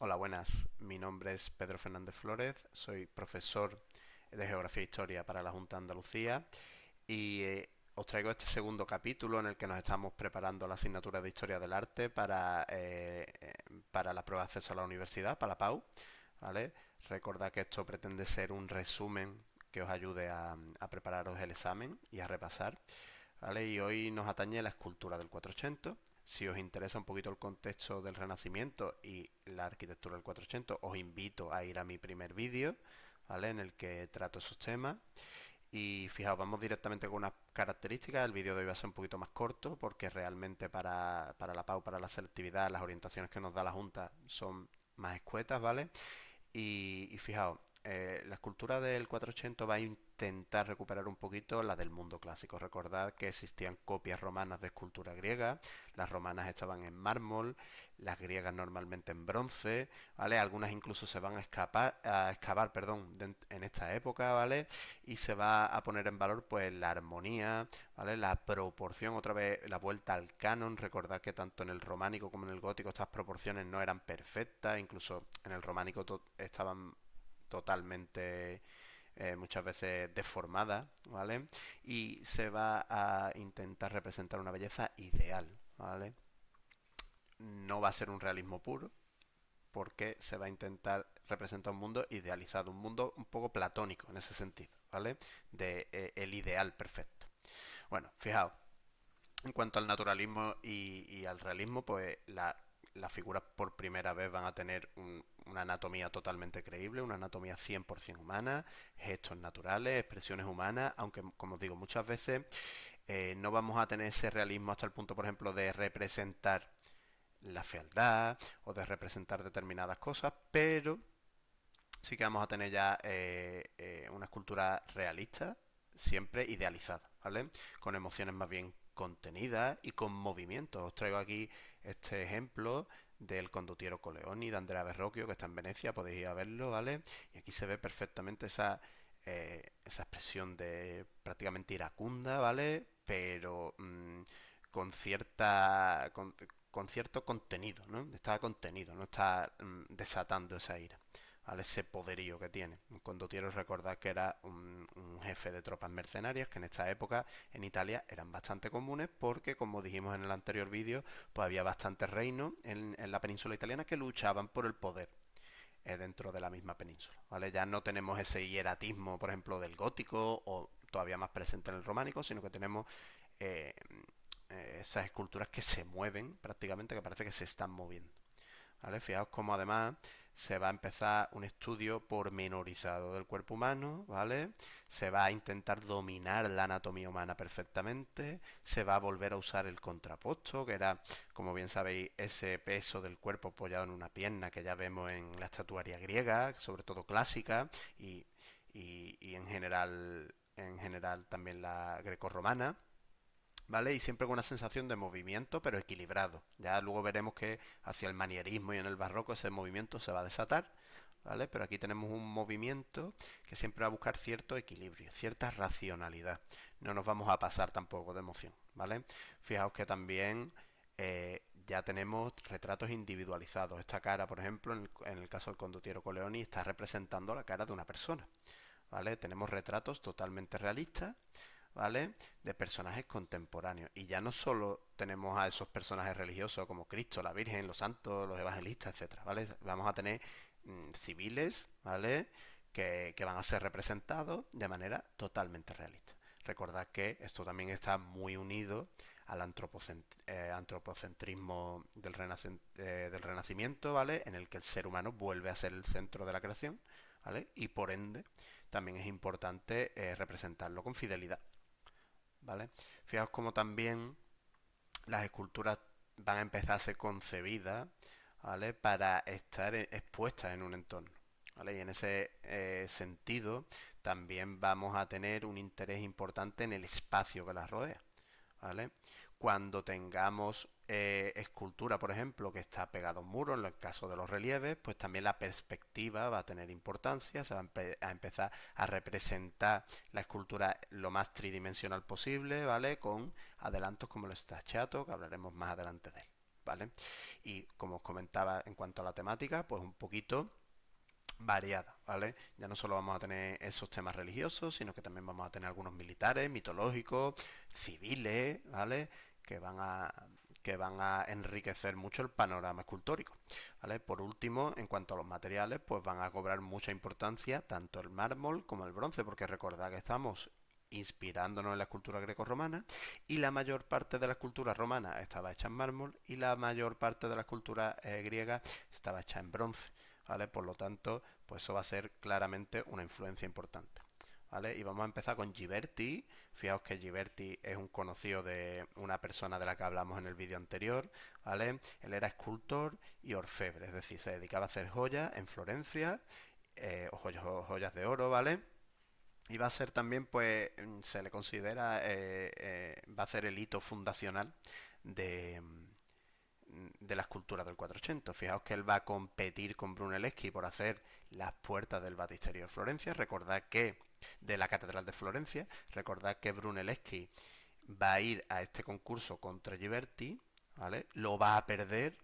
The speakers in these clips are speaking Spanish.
Hola, buenas. Mi nombre es Pedro Fernández Flórez, soy profesor de Geografía e Historia para la Junta de Andalucía y os traigo este segundo capítulo en el que nos estamos preparando la asignatura de Historia del Arte para la prueba de acceso a la universidad, para la PAU. ¿Vale? Recordad que esto pretende ser un resumen que os ayude a prepararos el examen y a repasar. ¿Vale? Y hoy nos atañe la escultura del 480. Si os interesa un poquito el contexto del Renacimiento y la arquitectura del 480, os invito a ir a mi primer vídeo, ¿vale? En el que trato esos temas. Y fijaos, vamos directamente con unas características. El vídeo de hoy va a ser un poquito más corto porque realmente para la PAU, para la selectividad, las orientaciones que nos da la Junta son más escuetas, ¿vale? Y fijaos, la escultura del 480 va a intentar recuperar un poquito la del mundo clásico. Recordad que existían copias romanas de escultura griega, las romanas estaban en mármol, las griegas normalmente en bronce, ¿vale? Algunas incluso se van a excavar, perdón, en esta época, ¿vale? Y se va a poner en valor pues la armonía, ¿vale? La proporción, otra vez la vuelta al canon. Recordad que tanto en el románico como en el gótico estas proporciones no eran perfectas, incluso en el románico estaban totalmente muchas veces deformadas, ¿vale? Y se va a intentar representar una belleza ideal, ¿vale? No va a ser un realismo puro, porque se va a intentar representar un mundo idealizado, un mundo un poco platónico en ese sentido, ¿vale? De el ideal perfecto. Bueno, fijaos, en cuanto al naturalismo y al realismo, pues las figuras por primera vez van a tener una anatomía totalmente creíble, una anatomía 100% humana, gestos naturales, expresiones humanas, aunque como os digo, muchas veces no vamos a tener ese realismo hasta el punto, por ejemplo, de representar la fealdad o de representar determinadas cosas, pero sí que vamos a tener ya una escultura realista, siempre idealizada, ¿vale? Con emociones más bien contenidas y con movimientos. Os traigo aquí este ejemplo del condottiero Coleoni de Andrea Verrocchio, que está en Venecia, podéis ir a verlo, ¿vale? Y aquí se ve perfectamente esa expresión de prácticamente iracunda, ¿vale? Pero con cierto contenido, ¿no? Está contenido, no está desatando esa ira. ¿Vale? Ese poderío que tiene. Un condottiero, recordad que era un jefe de tropas mercenarias que en esta época en Italia eran bastante comunes porque, como dijimos en el anterior vídeo, pues había bastantes reinos en la península italiana que luchaban por el poder dentro de la misma península. ¿Vale? Ya no tenemos ese hieratismo, por ejemplo, del gótico o todavía más presente en el románico, sino que tenemos eh, esas esculturas que se mueven prácticamente, que parece que se están moviendo. ¿Vale? Fijaos cómo además se va a empezar un estudio pormenorizado del cuerpo humano, ¿vale? Se va a intentar dominar la anatomía humana perfectamente, se va a volver a usar el contraposto, que era, como bien sabéis, ese peso del cuerpo apoyado en una pierna que ya vemos en la estatuaria griega, sobre todo clásica, y en general también la grecorromana. ¿Vale? Y siempre con una sensación de movimiento, pero equilibrado. Ya luego veremos que hacia el manierismo y en el barroco ese movimiento se va a desatar, ¿vale? Pero aquí tenemos un movimiento que siempre va a buscar cierto equilibrio, cierta racionalidad. No nos vamos a pasar tampoco de emoción, ¿vale? Fijaos que también ya tenemos retratos individualizados. Esta cara, por ejemplo, en el caso del condottiero Coleoni, está representando la cara de una persona, ¿vale? Tenemos retratos totalmente realistas, ¿vale? De personajes contemporáneos. Y ya no solo tenemos a esos personajes religiosos como Cristo, la Virgen, los santos, los evangelistas, etcétera, ¿vale? Vamos a tener civiles, ¿vale? Que van a ser representados de manera totalmente realista. Recordad que esto también está muy unido al antropocentrismo del Renacimiento, ¿vale? En el que el ser humano vuelve a ser el centro de la creación, ¿vale? Y por ende también es importante representarlo con fidelidad, ¿vale? Fijaos como también las esculturas van a empezar a ser concebidas, ¿vale? Para estar expuestas en un entorno, ¿vale? Y en ese sentido también vamos a tener un interés importante en el espacio que las rodea, ¿vale? Cuando tengamos escultura, por ejemplo, que está pegado a un muro, en el caso de los relieves, pues también la perspectiva va a tener importancia, se va a empezar a representar la escultura lo más tridimensional posible, ¿vale? Con adelantos como el Stachato, que hablaremos más adelante de él, ¿vale? Y como os comentaba en cuanto a la temática, pues un poquito variada, ¿vale? Ya no solo vamos a tener esos temas religiosos, sino que también vamos a tener algunos militares, mitológicos, civiles, ¿vale? Que van a, que van a enriquecer mucho el panorama escultórico, ¿vale? Por último, en cuanto a los materiales, pues van a cobrar mucha importancia tanto el mármol como el bronce, porque recordad que estamos inspirándonos en la escultura grecorromana y la mayor parte de la escultura romana estaba hecha en mármol y la mayor parte de la escultura griega estaba hecha en bronce. ¿Vale? Por lo tanto, pues eso va a ser claramente una influencia importante. ¿Vale? Y vamos a empezar con Ghiberti. Fijaos que Ghiberti es un conocido de una persona de la que hablamos en el vídeo anterior, ¿vale? Él era escultor y orfebre, es decir, se dedicaba a hacer joyas en Florencia, joyas de oro, ¿vale? Y va a ser también, pues, se le considera, va a ser el hito fundacional de, de la escultura del 480. Fijaos que él va a competir con Brunelleschi por hacer las puertas del Batisterio de Florencia. Recordad que de la Catedral de Florencia, recordad que Brunelleschi va a ir a este concurso contra Ghiberti, ¿vale? Lo va a perder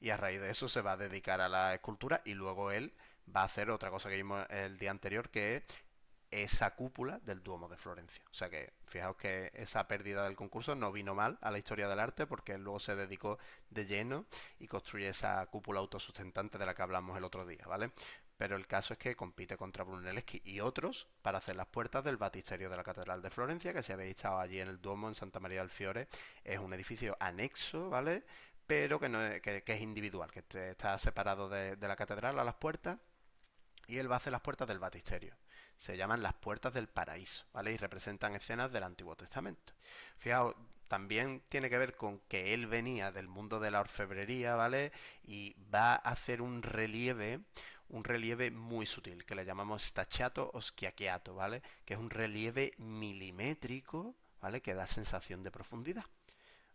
y a raíz de eso se va a dedicar a la escultura y luego él va a hacer otra cosa que vimos el día anterior, que es esa cúpula del Duomo de Florencia. O sea que fijaos que esa pérdida del concurso no vino mal a la historia del arte, porque él luego se dedicó de lleno y construye esa cúpula autosustentante de la que hablamos el otro día, ¿vale? Pero el caso es que compite contra Brunelleschi y otros para hacer las puertas del batisterio de la Catedral de Florencia, que si habéis estado allí en el Duomo, en Santa María del Fiore, es un edificio anexo, ¿vale? Pero que, no es, que es individual, que está separado de la catedral a las puertas, y él va a hacer las puertas del batisterio. Se llaman las puertas del paraíso, ¿vale? Y representan escenas del Antiguo Testamento. Fijaos, también tiene que ver con que él venía del mundo de la orfebrería, ¿vale? Y va a hacer un relieve muy sutil, que le llamamos staccato o schiacchiato, ¿vale? Que es un relieve milimétrico, ¿vale? Que da sensación de profundidad,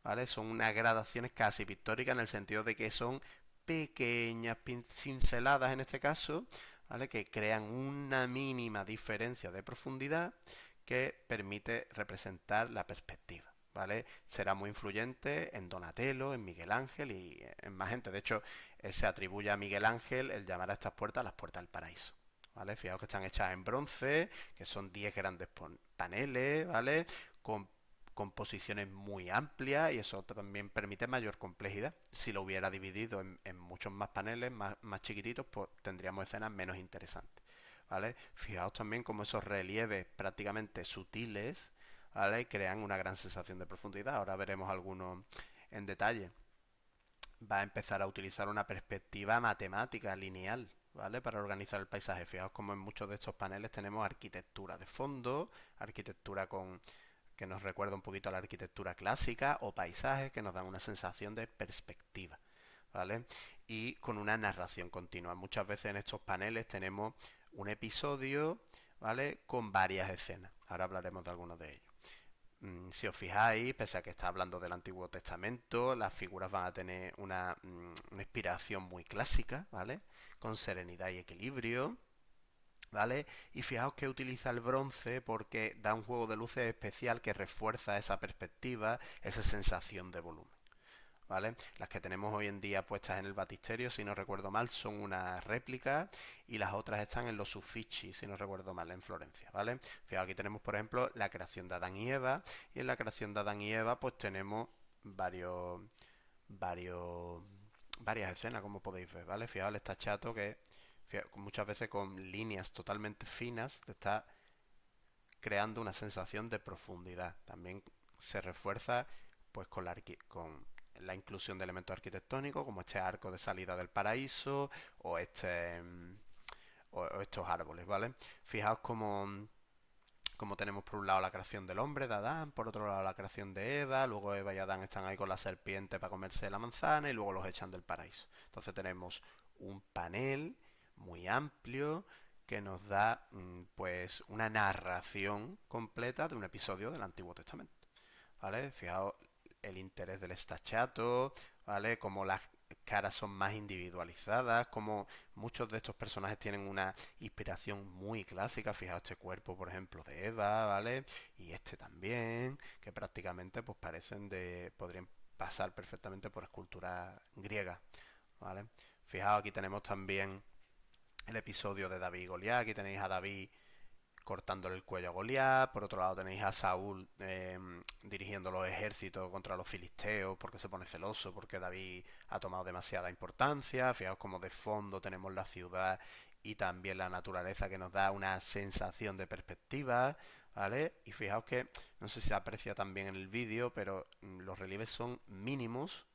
¿vale? Son unas gradaciones casi pictóricas en el sentido de que son pequeñas cinceladas en este caso, ¿vale? Que crean una mínima diferencia de profundidad que permite representar la perspectiva, ¿vale? Será muy influyente en Donatello, en Miguel Ángel y en más gente. De hecho, se atribuye a Miguel Ángel el llamar a estas puertas las puertas del paraíso, ¿vale? Fijaos que están hechas en bronce, que son 10 grandes paneles, ¿vale? Con composiciones muy amplias y eso también permite mayor complejidad. Si lo hubiera dividido en muchos más paneles, más chiquititos, pues tendríamos escenas menos interesantes, ¿vale? Fijaos también como esos relieves prácticamente sutiles, ¿vale? Crean una gran sensación de profundidad. Ahora veremos algunos en detalle. Va a empezar a utilizar una perspectiva matemática lineal, ¿vale? Para organizar el paisaje. Fijaos como en muchos de estos paneles tenemos arquitectura de fondo, arquitectura que nos recuerda un poquito a la arquitectura clásica, o paisajes que nos dan una sensación de perspectiva, ¿vale? Y con una narración continua. Muchas veces en estos paneles tenemos un episodio, ¿vale? Con varias escenas. Ahora hablaremos de algunos de ellos. Si os fijáis, pese a que está hablando del Antiguo Testamento, las figuras van a tener una inspiración muy clásica, ¿vale? Con serenidad y equilibrio, ¿vale? Y fijaos que utiliza el bronce porque da un juego de luces especial que refuerza esa perspectiva, esa sensación de volumen, ¿vale? Las que tenemos hoy en día puestas en el batisterio, si no recuerdo mal, son una réplica y las otras están en los Uffizi, si no recuerdo mal, en Florencia, ¿vale? Fijaos, aquí tenemos, por ejemplo, la creación de Adán y Eva, y en la creación de Adán y Eva, pues tenemos varios, varios, varias escenas, como podéis ver, ¿vale? Fijaos, está chato que muchas veces con líneas totalmente finas te está creando una sensación de profundidad. También se refuerza pues con la inclusión de elementos arquitectónicos como este arco de salida del paraíso o o estos árboles, ¿vale? Fijaos como tenemos por un lado la creación del hombre, de Adán, por otro lado la creación de Eva, luego Eva y Adán están ahí con la serpiente para comerse la manzana y luego los echan del paraíso. Entonces tenemos un panel muy amplio que nos da pues una narración completa de un episodio del Antiguo Testamento, ¿vale? Fijaos el interés del estachato, ¿vale? Como las caras son más individualizadas, como muchos de estos personajes tienen una inspiración muy clásica. Fijaos este cuerpo, por ejemplo, de Eva, ¿vale? Y este también, que prácticamente pues parecen podrían pasar perfectamente por escultura griega, ¿vale? Fijaos, aquí tenemos también el episodio de David y Goliat. Aquí tenéis a David cortándole el cuello a Goliat. Por otro lado tenéis a Saúl dirigiendo los ejércitos contra los filisteos porque se pone celoso, porque David ha tomado demasiada importancia. Fijaos como de fondo tenemos la ciudad y también la naturaleza que nos da una sensación de perspectiva, ¿vale? Y fijaos que, no sé si se aprecia también en el vídeo, pero los relieves son mínimos,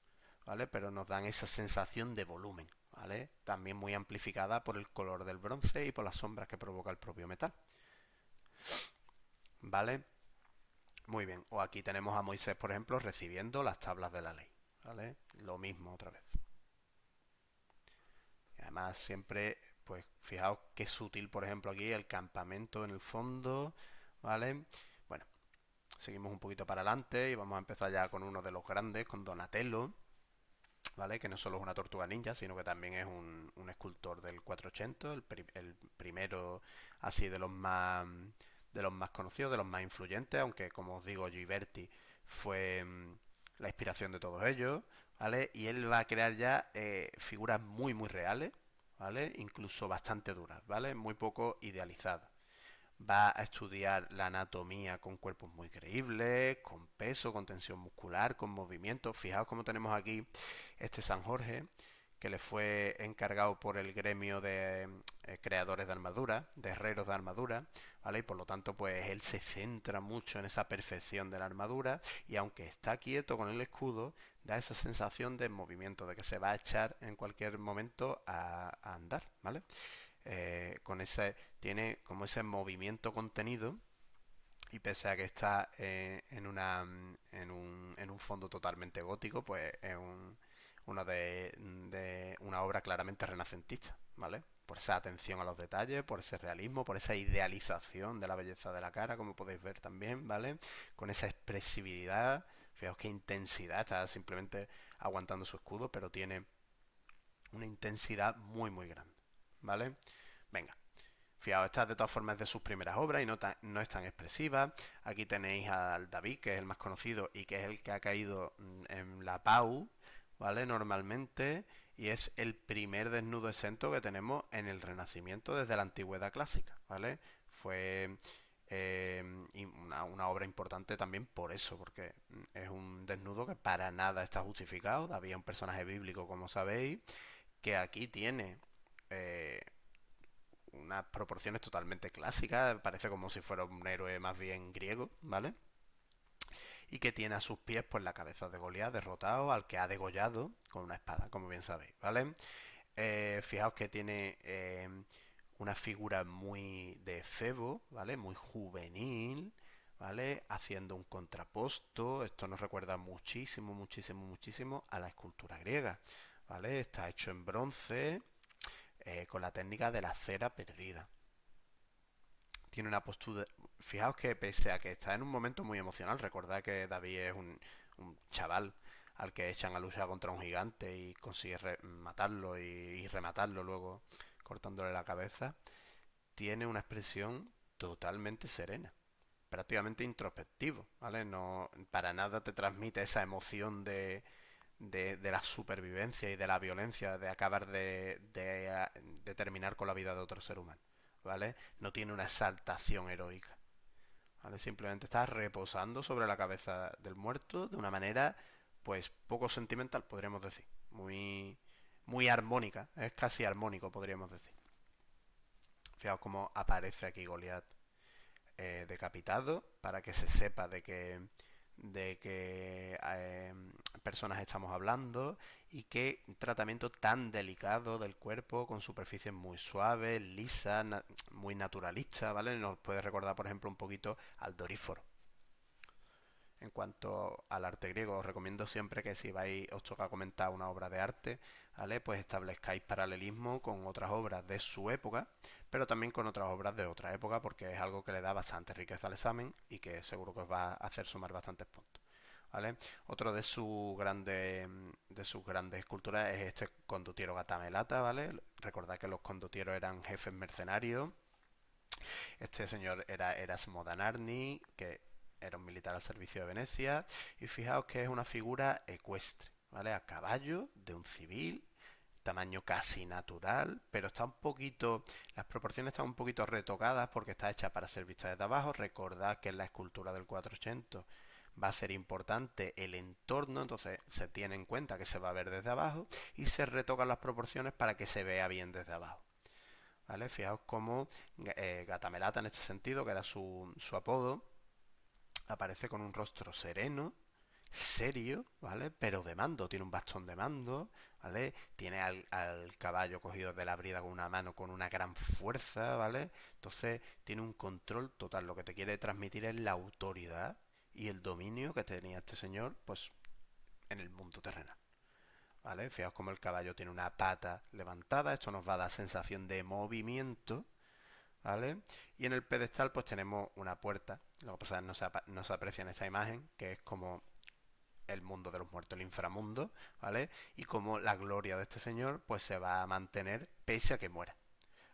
¿vale? Pero nos dan esa sensación de volumen, ¿vale? También muy amplificada por el color del bronce y por las sombras que provoca el propio metal, ¿vale? Muy bien. O aquí tenemos a Moisés, por ejemplo, recibiendo las tablas de la ley, ¿vale? Lo mismo otra vez. Y además siempre, pues fijaos qué sutil, por ejemplo, aquí el campamento en el fondo, ¿vale? Bueno, seguimos un poquito para adelante y vamos a empezar ya con uno de los grandes, con Donatello, ¿vale? Que no solo es una tortuga ninja, sino que también es un escultor del 480, el primero así de los más conocidos, de los más influyentes, aunque como os digo, Ghiberti fue la inspiración de todos ellos, ¿vale? Y él va a crear ya figuras muy reales, ¿vale? Incluso bastante duras, ¿vale? Muy poco idealizadas. Va a estudiar la anatomía con cuerpos muy creíbles, con peso, con tensión muscular, con movimiento. Fijaos cómo tenemos aquí este San Jorge, que le fue encargado por el gremio de creadores de armadura, de herreros de armadura, ¿vale? Y por lo tanto, pues él se centra mucho en esa perfección de la armadura y aunque está quieto con el escudo, da esa sensación de movimiento, de que se va a echar en cualquier momento a andar, ¿vale? Con ese, tiene como ese movimiento contenido y pese a que está en un fondo totalmente gótico, pues es una de una obra claramente renacentista, ¿vale? Por esa atención a los detalles, por ese realismo, por esa idealización de la belleza de la cara, como podéis ver también, ¿vale? Con esa expresividad, fijaos qué intensidad, está simplemente aguantando su escudo, pero tiene una intensidad muy grande, ¿vale? Venga, fijaos, esta de todas formas es de sus primeras obras y no es tan expresiva. Aquí tenéis al David, que es el más conocido y que es el que ha caído en la PAU, ¿vale? Normalmente, y es el primer desnudo exento que tenemos en el Renacimiento desde la Antigüedad clásica, ¿vale? Fue una obra importante también por eso, porque es un desnudo que para nada está justificado. David es un personaje bíblico, como sabéis, que aquí tiene eh, unas proporciones totalmente clásicas, parece como si fuera un héroe más bien griego, ¿vale? Y que tiene a sus pies pues la cabeza de Goliat derrotado al que ha degollado con una espada, como bien sabéis, ¿vale? Fijaos que tiene una figura muy de Febo, ¿vale? Muy juvenil, ¿vale? Haciendo un contraposto. Esto nos recuerda muchísimo a la escultura griega, ¿vale? Está hecho en bronce con la técnica de la cera perdida. Tiene una postura. Fijaos que pese a que está en un momento muy emocional, recordad que David es un chaval al que echan a luchar contra un gigante y consigue matarlo y rematarlo luego cortándole la cabeza, tiene una expresión totalmente serena, prácticamente introspectivo, ¿vale? No, para nada te transmite esa emoción de la supervivencia y de la violencia, de acabar de terminar con la vida de otro ser humano, ¿vale? No tiene una exaltación heroica, ¿vale? Simplemente está reposando sobre la cabeza del muerto de una manera, pues, poco sentimental, podríamos decir. Muy armónica, es casi armónico, podríamos decir. Fijaos cómo aparece aquí Goliat decapitado para que se sepa de qué personas estamos hablando y qué tratamiento tan delicado del cuerpo con superficies muy suaves, lisas, muy naturalistas, ¿vale? Nos puede recordar, por ejemplo, un poquito al Doríforo. En cuanto al arte griego, os recomiendo siempre que si vais, os toca comentar una obra de arte, ¿vale? Pues establezcáis paralelismo con otras obras de su época, pero también con otras obras de otra época, porque es algo que le da bastante riqueza al examen y que seguro que os va a hacer sumar bastantes puntos, ¿vale? Otro de sus grandes esculturas es este condottiero Gatamelata, ¿vale? Recordad que los condottieros eran jefes mercenarios. Este señor era Erasmo Danarni, que era un militar al servicio de Venecia, y fijaos que es una figura ecuestre, ¿vale? A caballo de un civil, tamaño casi natural, pero está un poquito, las proporciones están un poquito retocadas porque está hecha para ser vista desde abajo. Recordad que en la escultura del 480 va a ser importante el entorno, entonces se tiene en cuenta que se va a ver desde abajo y se retocan las proporciones para que se vea bien desde abajo. ¿Vale? Fijaos cómo Gatamelata, en este sentido, que era su apodo, aparece con un rostro sereno, serio, ¿vale? Pero de mando, tiene un bastón de mando, ¿vale? Tiene al caballo cogido de la brida con una mano con una gran fuerza, ¿vale? Entonces tiene un control total, lo que te quiere transmitir es la autoridad y el dominio que tenía este señor, pues, en el mundo terrenal. ¿Vale? Fijaos como el caballo tiene una pata levantada, esto nos va a dar sensación de movimiento, ¿vale? Y en el pedestal pues tenemos una puerta, lo que pasa es que no se aprecia en esta imagen, que es como el mundo de los muertos, el inframundo, ¿vale? Y como la gloria de este señor pues se va a mantener pese a que muera,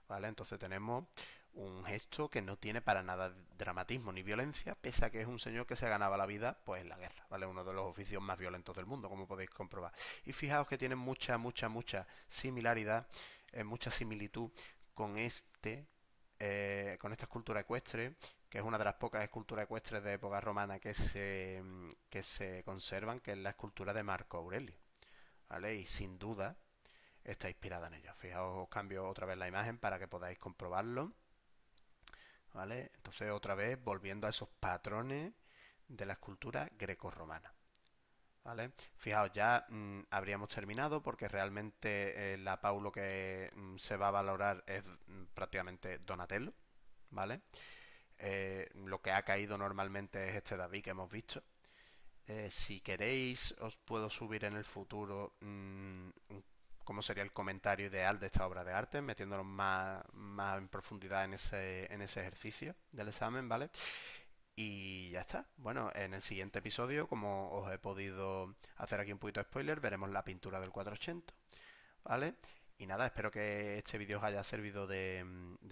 ¿vale? Entonces tenemos un gesto que no tiene para nada dramatismo ni violencia, pese a que es un señor que se ganaba la vida pues en la guerra, ¿vale? Uno de los oficios más violentos del mundo, como podéis comprobar. Y fijaos que tiene mucha similaridad, mucha similitud con con esta escultura ecuestre, que es una de las pocas esculturas ecuestres de época romana que se conservan, que es la escultura de Marco Aurelio, ¿vale? Y sin duda está inspirada en ella. Fijaos, os cambio otra vez la imagen para que podáis comprobarlo, ¿vale? Entonces otra vez volviendo a esos patrones de la escultura grecorromana, ¿vale? Fijaos, ya habríamos terminado porque realmente la Paulo que se va a valorar es prácticamente Donatello, ¿vale? Lo que ha caído normalmente es este David que hemos visto. Si queréis, os puedo subir en el futuro cómo sería el comentario ideal de esta obra de arte, metiéndonos más en profundidad en ese ejercicio del examen, ¿vale? Y ya está. Bueno, en el siguiente episodio, como os he podido hacer aquí un poquito de spoiler, veremos la pintura del 480, ¿vale? Y nada, espero que este vídeo os haya servido de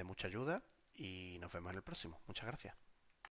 mucha ayuda y nos vemos en el próximo. Muchas gracias.